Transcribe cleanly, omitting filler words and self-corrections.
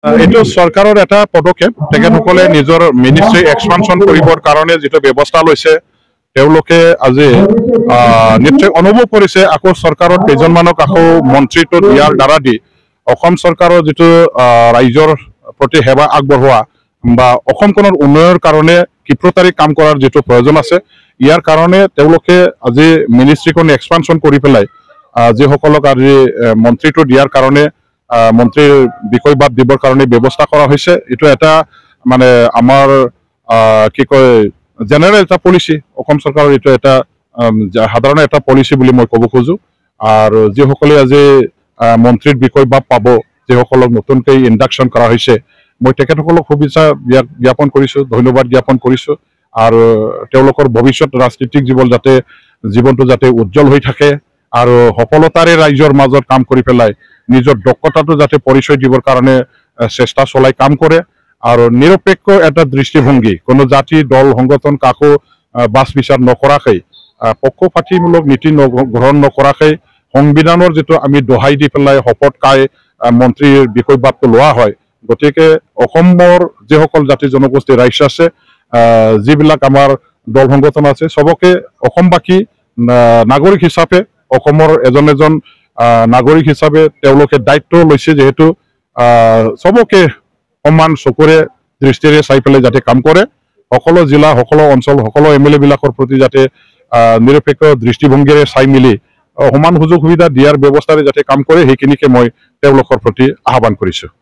এইটো চৰকাৰৰ এটা পদক্ষেপ তেখেতসকলে নিজৰ মিনিষ্ট্ৰী এক্সপানশ্যন কৰিবৰ কাৰণে যিটো ব্যৱস্থা লৈছে তেওঁলোকে আজি নিশ্চয় অনুভৱ কৰিছে আকৌ চৰকাৰৰ কেইজনমানক আকৌ মন্ত্ৰীটো দিয়াৰ দ্বাৰা দি অসম চৰকাৰৰ যিটো ৰাইজৰ প্ৰতি সেৱা আগবঢ়োৱা বা অসমখনৰ উন্নয়নৰ কাৰণে ক্ষিপ্ৰতাৰী কাম কৰাৰ যিটো প্ৰয়োজন আছে ইয়াৰ কাৰণে তেওঁলোকে আজি মিনিষ্ট্ৰীখন এক্সপানশ্যন কৰি পেলাই যিসকলক আজি মন্ত্ৰীটো দিয়াৰ কাৰণে মন্ত্ৰীৰ বিষয়বাদ দিবৰ কাৰণে ব্যৱস্থা কৰা হৈছে এইটো এটা মানে আমাৰ কি কয় জেনেৰেল এটা পলিচি অসম চৰকাৰৰ এইটো এটা সাধাৰণ এটা পলিচি বুলি মই ক'ব খোজো আৰু যিসকলে আজি মন্ত্ৰীৰ বিষয়বাদ পাব যিসকলক নতুনকৈ ইণ্ডাকশ্যন কৰা হৈছে মই তেখেতসকলক শুভেচ্ছা জ্ঞাপন কৰিছোঁ ধন্যবাদ জ্ঞাপন কৰিছোঁ আৰু তেওঁলোকৰ ভৱিষ্যত ৰাজনীতিক জীৱনটো যাতে উজ্জ্বল হৈ থাকে আৰু সফলতাৰে ৰাইজৰ মাজত কাম কৰি পেলাই নিজৰ দক্ষতাটো যাতে পৰিচয় দিবৰ কাৰণে চেষ্টা চলাই কাম কৰে আৰু নিৰপেক্ষ এটা দৃষ্টিভংগী কোনো জাতি দল সংগঠন কাকো বাছ বিচাৰ নকৰাকৈ পক্ষপাতিমূলক নীতি গ্ৰহণ নকৰাকৈ সংবিধানৰ যিটো আমি দোহাই দি পেলাই শপত খাই মন্ত্ৰীৰ বিষয়বাদটো লোৱা হয় গতিকে অসমৰ যিসকল জাতি জনগোষ্ঠী ৰাইজ আছে যিবিলাক আমাৰ দল সংগঠন আছে চবকে অসমবাসী নাগৰিক হিচাপে অসমৰ এজন নাগৰিক হিচাপে তেওঁলোকে দায়িত্ব লৈছে যিহেতু চবকে সমান চকুৰে দৃষ্টিৰে চাই পেলাই যাতে কাম কৰে সকলো জিলা সকলো অঞ্চল সকলো MLA বিলাকৰ প্ৰতি যাতে নিৰপেক্ষ দৃষ্টিভংগীৰে চাই মিলি সমান সুযোগ সুবিধা দিয়াৰ ব্যৱস্থাৰে যাতে কাম কৰে সেইখিনিকে মই তেওঁলোকৰ প্ৰতি আহ্বান কৰিছোঁ।